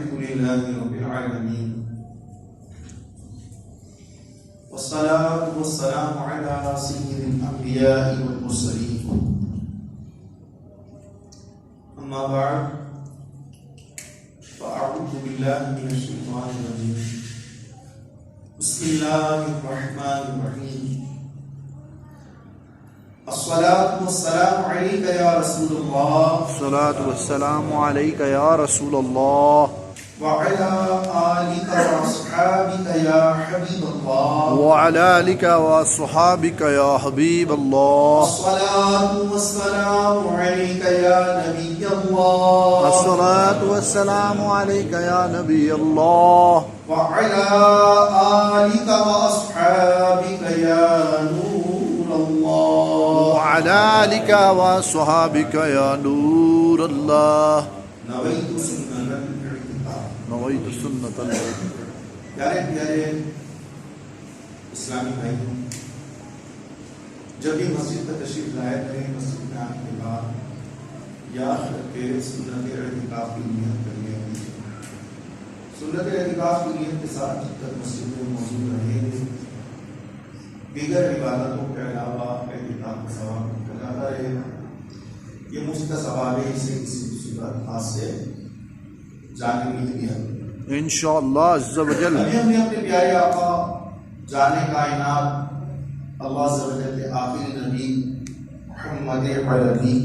الحمد لله رب العالمين والصلاة والسلام على سيد الأنبياء والمرسلين أما بعد فأعوذ بالله من الشيطان الرجيم بسم الله الرحمن الرحيم الصلاة والسلام عليك يا رسول الله الصلاة والسلام عليك يا رسول الله وعلى آلك وأصحابك يا حبيب الله وعلى آلك وصحابك يا حبيب الله الصلاة والسلام عليك يا نبي الله الصلاة والسلام عليك يا نبي الله وعلى آلك وأصحابك يا نور الله وعلى آلك وصحابك يا نور الله نويت سنة الاعتكاف. نويت سنة الاعتكاف. پیارے پیارے اسلامی بھائیوں، جب بھی مسجد کا تشریف لایا کریں، مسجد میں آنے کے بعد یاد رکھ کے سنت اعتکاف کی نیت کرنے کی سنت اعتکاف کی نیت کے ساتھ جب تک مسجد میں موجود رہیں گے، دیگر عبادتوں کے علاوہ اعتکاف کا ثواب جاتا رہے گا۔ یہ مجھ کا سوال ہے، اسے کسی صورت خاص سے جانے نہیں دیا انشاءاللہ عز و جل۔ ہم نے اپنے پیارے آقا جانے کائنات اللہ عز و جل کے آخری نبی محمد عربی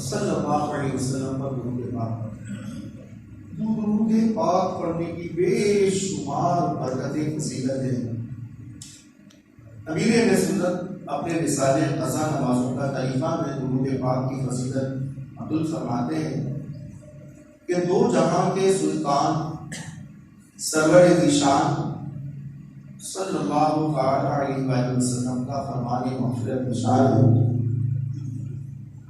صلی اللہ علیہ وسلم پر درود پاک پڑھنے کی بے شمار برکتیں فضیلتیں امیر اہل سنت اپنے رسالے قضا نمازوں کا طریقہ میں درود پاک کی فضیلت عطل فرماتے ہیں کہ دو جہاں کے سلطان سرور ذیشان صلی اللہ علیہ وآلہ وسلم کا فرمان مغفرت نشان ہے۔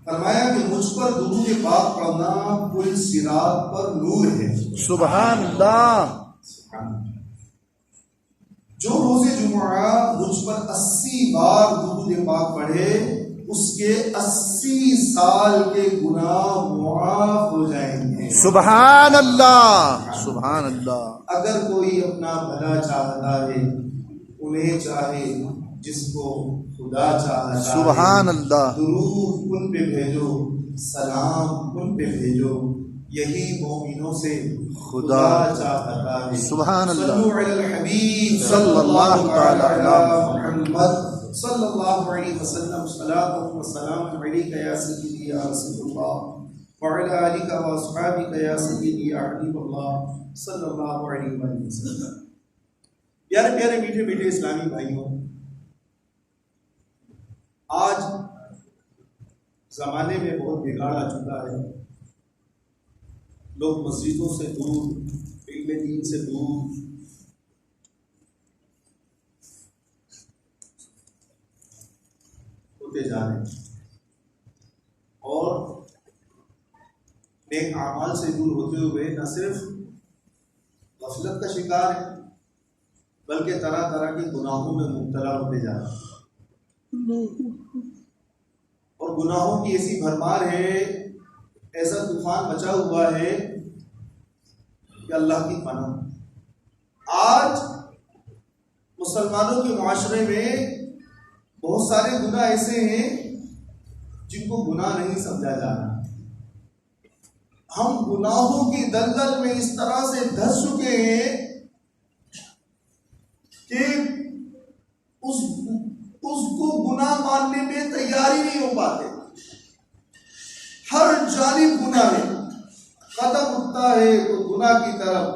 فرمایا کہ مجھ پر درود پاک پڑھنا پل صراط پر نور ہے۔ سبحان اللہ۔ جو روز جمعہ مجھ پر 80 بار درود پاک پڑھے، اس کے 80 سال کے گناہ معاف ہو جائیں گے۔ سبحان اللہ، سبحان اللہ۔ اگر کوئی اپنا بھلا چاہتا ہے، انہیں چاہے جس کو خدا چاہتا ہے، سبحان اللہ۔ درود ان پہ بھیجو، سلام ان پہ بھیجو، یہی مومنوں سے خدا چاہتا ہے۔ سبحان اللہ۔ صلو علی الحبیب صلی اللہ تعالی علی محمد صلی اللہ علیہ وسلم، صلاۃ و سلام علیک یا سیدی یا رسول اللہ وعلی آلک و اصحابک یا سیدی یا حبیب اللہ صلی اللہ علیہ وسلم۔ پیارے پیارے میٹھے میٹھے اسلامی بھائیوں، آج زمانے میں بہت بگاڑ آ چکا ہے۔ لوگ مسجدوں سے دور، علم دین سے دور، ہوتے جا رہے ہیں اور نیک اعمال سے دور ہوتے ہوئے نہ صرف غفلت کا شکار ہے بلکہ طرح طرح کے گناہوں میں مبتلا ہوتے جا رہے ہیں، اور گناہوں کی ایسی بھرمار ہے، ایسا طوفان مچا ہوا ہے کہ اللہ کی پناہ۔ آج مسلمانوں کے معاشرے میں بہت سارے گناہ ایسے ہیں جن کو گناہ نہیں سمجھا جا رہا۔ ہم گناہوں کی دلدل میں اس طرح سے دھس چکے ہیں کہ اس کو گناہ ماننے میں تیاری نہیں ہو پاتے۔ ہر جانب گناہ ہے، قدم اٹھتا ہے تو گناہ کی طرف،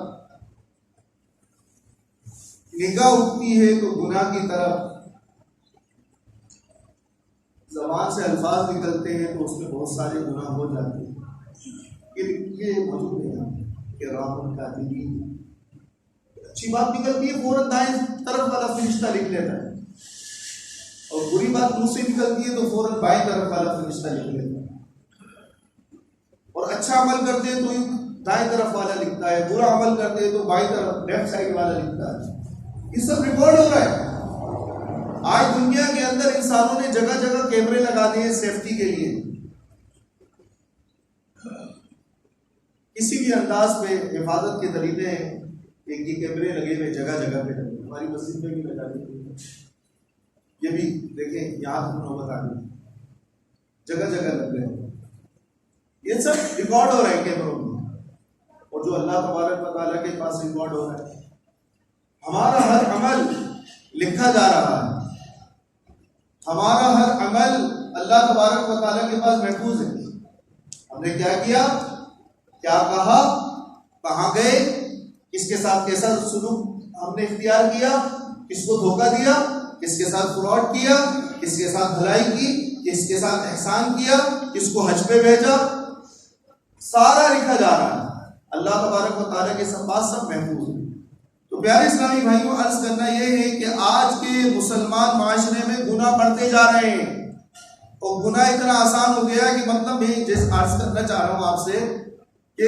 نگاہ اٹھتی ہے تو گناہ کی طرف، زبان سے الفاظ نکلتے ہیں تو اس میں بہت سارے گناہ ہو جاتے ہیں۔ یہ موجود ہے کہ رام الکاتبین، اچھی بات نکلتی ہے فوراً دائیں طرف والا فرشتہ لکھ لیتا ہے، اور بری بات منہ سے نکلتی ہے تو فوراً بائیں طرف والا فرشتہ لکھ لیتا ہے، اور اچھا عمل کرتے ہیں تو دائیں طرف والا لکھتا ہے، برا عمل کرتے ہیں تو بائیں طرف لیفٹ سائڈ والا لکھتا ہے۔ یہ سب ریکارڈ ہو رہا ہے۔ آج دنیا کے اندر انسانوں نے جگہ جگہ کیمرے لگا دیے سیفٹی کے لیے کسی بھی انداز پہ حفاظت کے طریقے ہیں. ایک یہ کیمرے لگے ہوئے جگہ جگہ پہ لگے، ہماری مسجد میں بھی لگا دیے. یہ بھی دیکھیں یہاں تک نوبت آ گئی، جگہ جگہ لگ گئے. یہ سب ریکارڈ ہو رہا ہے کیمروں میں، اور جو اللہ تبارک و تعالیٰ کے پاس ریکارڈ ہو رہا ہے. ہمارا ہر عمل لکھا جا رہا ہے، ہمارا ہر عمل اللہ تبارک و تعالیٰ کے پاس محفوظ ہے. ہم نے کیا کیا، کیا کہا، کہاں گئے، کس کے ساتھ کیسا سلوک ہم نے اختیار کیا، کس کو دھوکہ دیا، کس کے ساتھ فراڈ کیا، کس کے ساتھ بھلائی کی، کس کے ساتھ احسان کیا، کس کو حج پہ بھیجا، سارا لکھا جا رہا ہے. اللہ تبارک و تعالیٰ کے پاس سب محفوظ ہے. تو پیارے اسلامی بھائیوں، عرض کرنا یہ ہے کہ آج کے مسلمان معاشرے میں گناہ بڑھتے جا رہے ہیں، اور گناہ اتنا آسان ہو گیا کہ مطلب میں جیسے عرض کرنا چاہ رہا ہوں آپ سے کہ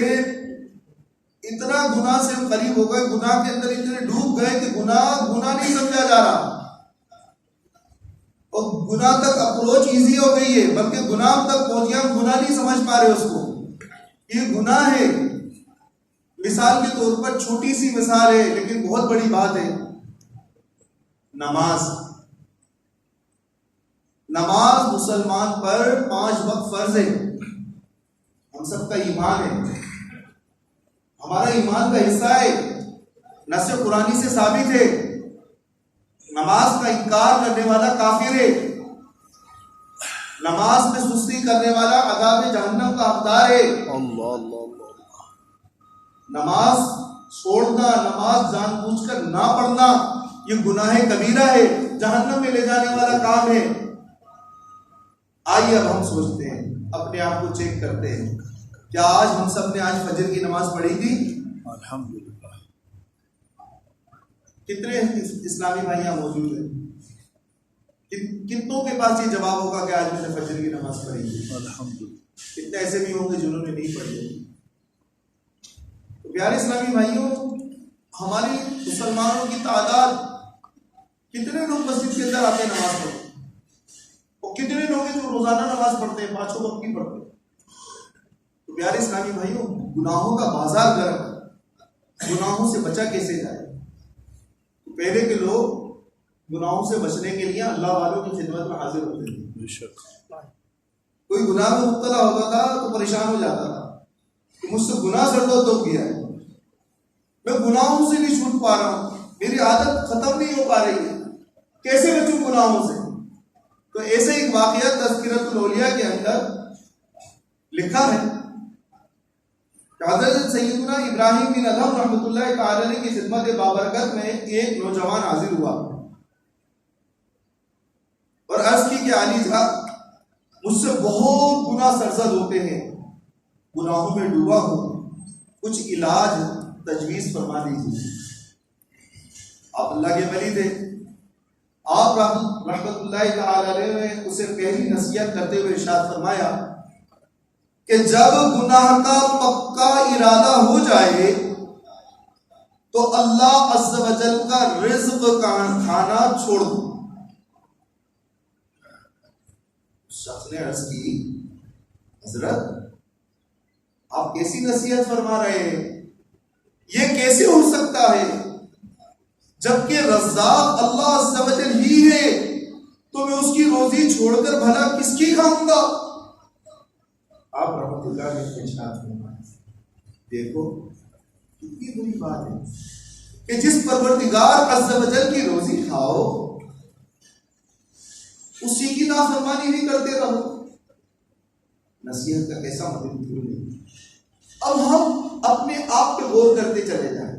اتنا گناہ سے ہم قریب ہو گئے، گناہ کے اندر اتنے ڈوب گئے کہ گناہ نہیں سمجھا جا رہا، اور گناہ تک اپروچ ایزی ہو گئی ہے، بلکہ گناہ تک پہنچ گیا، ہم گناہ نہیں سمجھ پا رہے اس کو. یہ گناہ ہے. مثال کے طور پر چھوٹی سی مثال ہے لیکن بہت بڑی بات ہے. نماز مسلمان پر 5 وقت فرض ہے. ہم سب کا ایمان ہے، ہمارا ایمان کا حصہ ہے، نص قرآنی سے ثابت ہے. نماز کا انکار کرنے والا کافر ہے. نماز میں سستی کرنے والا عذاب جہنم کا حقدار ہے. اللہ اللہ اللہ. نماز چھوڑنا، نماز جان بوجھ کر نہ پڑھنا، یہ گناہ کبیرہ ہے، جہنم میں لے جانے والا کام ہے. آئیے اب ہم سوچتے ہیں، اپنے آپ کو چیک کرتے ہیں، کیا آج ہم سب نے آج فجر کی نماز پڑھی تھی؟ الحمدللہ. کتنے اسلامی بھائی یہاں موجود ہیں؟ کتنوں کے پاس یہ جواب ہوگا کہ آج میں نے فجر کی نماز پڑھی تھی؟ الحمدللہ. کتنے ایسے بھی ہوں گے جنہوں نے نہیں پڑھی ہوگی. تو پیارے اسلامی بھائیوں، ہماری مسلمانوں کی تعداد، کتنے لوگ مسجد کے اندر آتے ہیں نماز پڑھتے، اور کتنے لوگ ہیں جو روزانہ نماز پڑھتے ہیں، 5 وقت کی پڑھتے ہیں. تو پیارے اسلامی بھائیوں، گناہوں کا بازار گرم ہے، گناہوں سے بچا کیسے جائے؟ تو پہلے کے لوگ گناہوں سے بچنے کے لیے اللہ والوں کی خدمت میں حاضر ہوتے تھے. بے شک. کوئی گناہ میں مبتلا ہوتا تھا تو پریشان ہو جاتا تھا کہ مجھ سے گناہ زردو تو کیا ہے، میں گناہوں سے نہیں چھوٹ پا رہا ہوں، میری عادت ختم نہیں ہو پا رہی ہے، کیسے بچوں گناہوں سے؟ تو ایسے ایک واقعہ تذکرۃ الاولیاء کے اندر لکھا ہے کہ حضرت سیدنا ابراہیم بن ادھم رحمۃ اللہ تعالی علیہ کی خدمت بابرکت میں ایک نوجوان حاضر ہوا اور عرض کی کہ علی جان، مجھ سے بہت گناہ سرزد ہوتے ہیں، گناہوں میں ڈوبا ہوں، کچھ علاج تجویز فرما دیجیے. آپ اللہ کے ولی تھے، آپ رحمت اللہ تعالی علیہ نے اسے پہلی نصیحت کرتے ہوئے ارشاد فرمایا کہ جب گناہ کا پکا ارادہ ہو جائے تو اللہ عز و جل کا رزق کھانا چھوڑ دو. شخص نے عرض کی، حضرت آپ کیسی نصیحت فرما رہے ہیں، یہ کیسے ہو سکتا ہے جبکہ رزاق اللہ عز و جل ہی ہے، تو میں اس کی روزی چھوڑ کر بھلا کس کی کھاؤں گا؟ آپ رحمت اللہ نے ارشاد فرمایا، دیکھو کتنی بڑی بات ہے کہ جس پروردگار عز و جل کی روزی کھاؤ اسی کی نافرمانی بھی کرتے رہو. نصیحت کا کیسا مطلب ہے؟ اب ہم اپنے آپ پہ غور کرتے چلے جائیں،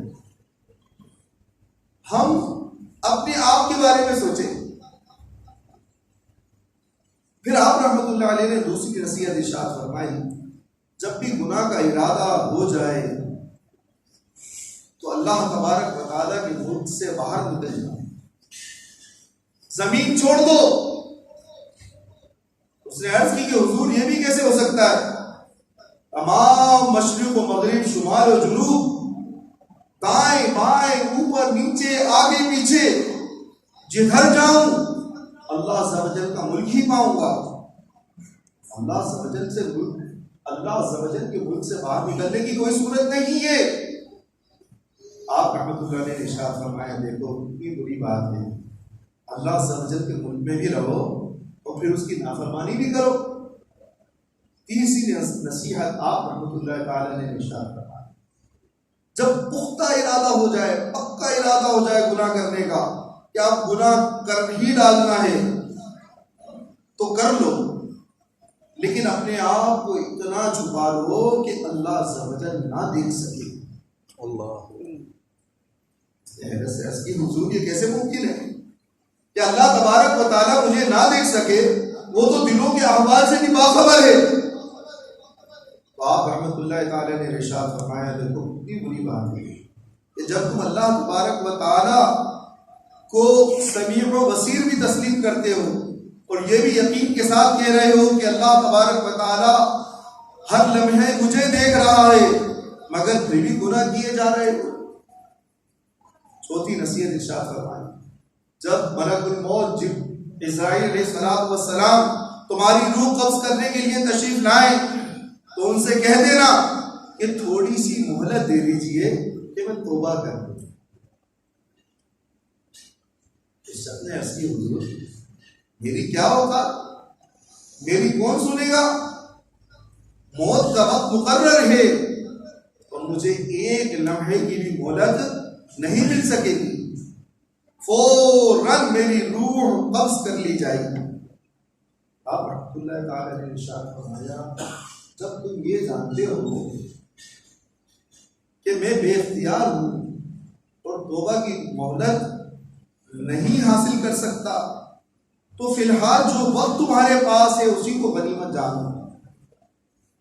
ہم اپنے آپ کے بارے میں سوچیں. پھر آپ رحمت اللہ علیہ نے دوسری نصیحت ارشاد فرمائی، جب بھی گناہ کا ارادہ ہو جائے تو اللہ تبارک و تعالیٰ کے ملک سے باہر نکل جاؤ، زمین چھوڑ دو. اس نے عرض کی کہ حضور یہ بھی کیسے ہو سکتا ہے؟ تمام مشرق و مغرب، شمال و جنوب، دائیں بائیں، اوپر نیچے، آگے پیچھے، جدھر جاؤں اللہ عز و جل کا ملک ہی پاؤں گا. اللہ عز و جل سے ملک اللہ عز و جل کے ملک سے باہر نکلنے کی کوئی صورت نہیں ہے۔ آپ رحمۃ اللہ علیہ نے ارشاد فرمایا دیکھو کتنی بری بات ہے، اللہ عز و جل کے ملک میں بھی رہو اور پھر اس کی نافرمانی بھی کرو۔ تیسری نصیحت آپ رحمۃ اللہ تعالی نے ارشاد فرمایا جب پختہ ارادہ ہو جائے، پکا ارادہ ہو جائے گناہ کرنے کا کہ آپ گناہ کر ہی ڈالنا ہے تو کر لو، لیکن اپنے آپ کو اتنا چھپا لو کہ اللہ عز و جل نہ دیکھ سکے۔ اللہ اس کی حضور یہ کیسے ممکن ہے کہ اللہ تبارک و تعالیٰ مجھے نہ دیکھ سکے؟ وہ تو دلوں کے احوال سے بھی باخبر ہے۔ تو آپ رحمۃ اللہ تعالیٰ نے ارشاد فرمایا دیکھو کتنی بری بات ہے کہ جب تم اللہ تبارک و تعالیٰ کو سمیع و بصیر بھی تسلیم کرتے ہو اور یہ بھی یقین کے ساتھ کہہ رہے ہو کہ اللہ تبارک و تعالیٰ ہر لمحے مجھے دیکھ رہا ہے، مگر پھر بھی گناہ کیے جا رہے ہو۔ چوتھی نصیحت ارشاد فرمائی جب ملک الموت اسرائیل علیہ السلام تمہاری روح قبض کرنے کے لیے تشریف لائیں تو ان سے کہہ دینا کہ تھوڑی سی مہلت دے دیجئے کہ میں توبہ کر دوں۔ اس شخص نے عرض کی حضور میری کیا ہوگا، میری کون سنے گا؟ موت کا وقت مقرر ہے اور مجھے ایک لمحے کی بھی مہلت نہیں مل سکے گی، فوراً میری روح قبض کر لی جائے گی۔ آپ رحمۃ اللہ تعالی نے ارشاد فرمایا جب تم یہ جانتے ہو کہ میں بے اختیار ہوں اور توبہ کی مہلت نہیں حاصل کر سکتا تو فی الحال جو وقت تمہارے پاس ہے اسی کو غنیمت جانو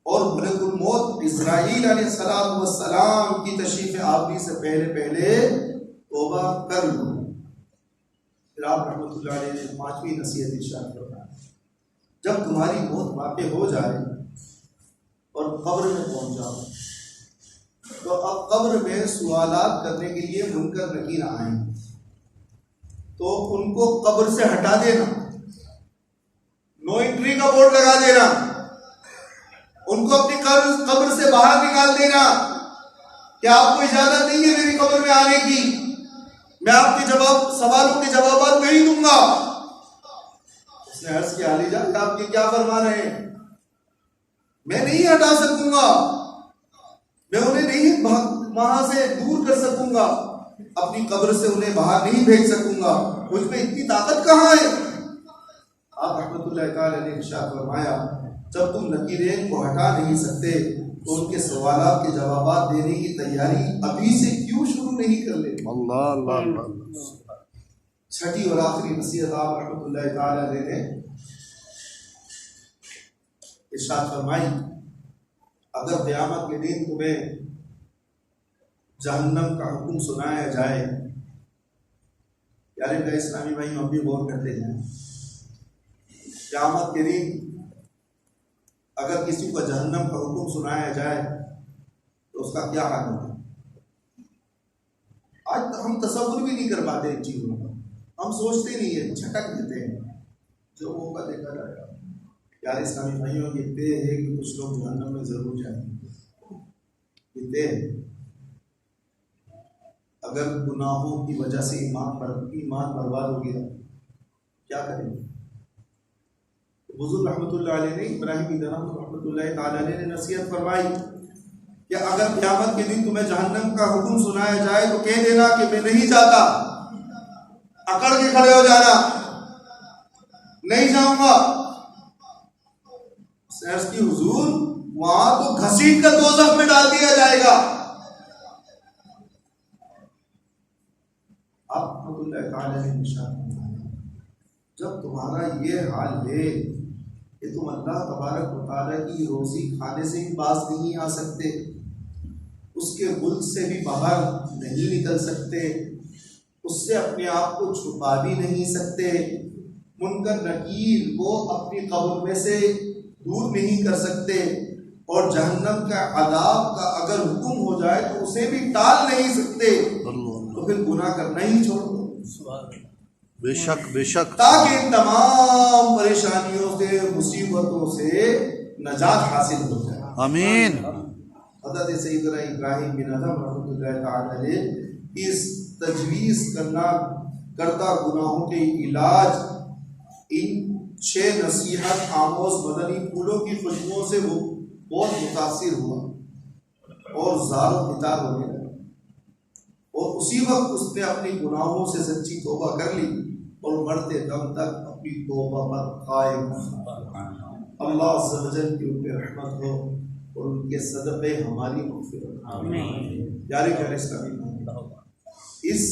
اور ملک الموت اسرائیل علیہ السلام کی تشریف آوری سے پہلے توبہ کر لو۔ پھر آپ رحمۃ اللہ علیہ نے پانچویں نصیحت ارشاد فرمایا جب تمہاری موت واقع ہو جائے اور قبر میں پہنچ جاؤ تو اب قبر میں سوالات کرنے کے لیے منکر نکیر آئیں تو ان کو قبر سے ہٹا دینا، نو انٹری کا بورڈ لگا دینا، ان کو اپنی قبر سے باہر نکال دینا کہ آپ کو اجازت نہیں ہے میری قبر میں آنے کی، میں آپ کے سوالوں کے جوابات نہیں دوں گا۔ اس نے عرض کیا علی جان آپ کے کیا فرما رہے ہیں؟ میں نہیں ہٹا سکوں گا، میں انہیں نہیں وہاں سے دور کر سکوں گا، اپنی قبر سے انہیں باہر نہیں بھیج سکوں گا، مجھ میں اتنی طاقت کہاں ہے؟ آپ رحمۃ اللہ تعالی نے ارشاد فرمایا جب تم نکیرین کو ہٹا نہیں سکتے تو ان کے سوالات کے جوابات دینے کی تیاری ابھی سے کیوں شروع نہیں کر لیتے؟ اللہ اللہ اللہ۔ چھٹی اور آخری نصیحت آپ رحمۃ اللہ تعالی نے ارشاد فرمائی اگر قیامت کے دن تمہیں جہنم کا حکم سنایا جائے، پیارے میرے اسلامی بھائی ہم بھی غور کرتے ہیں قیامت کے دن اگر کسی کو جہنم کا حکم سنایا جائے تو اس کا کیا حال ہوگا؟ آج ہم تصور بھی نہیں کر پاتے ان چیزوں کا، ہم سوچتے نہیں ہیں، جھٹک دیتے ہیں، جو ہوگا دیکھا جائے گا۔ پیارے اسلامی بھائیوں کہتے ہیں کہ کچھ لوگ جہنم میں ضرور جائیں گے، کہتے ہیں اگر گناہوں کی وجہ سے ایمان برباد ہو گیا کیا کریں گے؟ حضور رحمۃ اللہ علیہ نے ابراہیم رحمۃ اللہ تعالی علیہ نے نصیحت فرمائی کہ اگر قیامت کے دن تمہیں جہنم کا حکم سنایا جائے تو کہہ دینا کہ میں نہیں جاتا، اکڑ کے کھڑے ہو جانا، نہیں جاؤں گا۔ عرض کی حضور وہاں تو گھسیٹ کر دوزخ میں ڈال دیا جائے گا۔ آپ رحمۃ اللہ تعالی نے ارشاد فرمایا جب تمہارا یہ حال ہے کہ تم اللہ تبارک و تعالیٰ کی روزی کھانے سے بھی باز نہیں آ سکتے، اس کے ملک سے بھی باہر نہیں نکل سکتے، اس سے اپنے آپ کو چھپا بھی نہیں سکتے، منکر نکیر کو اپنی قبر میں سے دور نہیں کر سکتے، اور جہنم کا عذاب کا اگر حکم ہو جائے تو اسے بھی ٹال نہیں سکتے، تو پھر گناہ کرنا ہی چھوڑ دو۔ بے شک بے شک، تاکہ ان تمام پریشانیوں سے مصیبتوں سے نجات حاصل ہو جائے۔ آمین. حضرت سیدنا ابراہیم بن ادم رحمۃ اللہ تعالی علیہ اس تجویز کردہ گناہوں کے علاج ان 6 نصیحت آموز مدنی پھولوں کی خوشبوؤں سے وہ بہت متاثر ہوا اور زار و بتار ہونے لگا، اور اسی وقت اس نے اپنی گناہوں سے سچی توبہ کر لی اور مرتے دم تک اپنی توبہ پر قائم رہا۔ اللہ عز و جل کی ان پہ رحمت ہو اور ان کے صدقے ہماری مغفرت۔ جاری اسلامی اس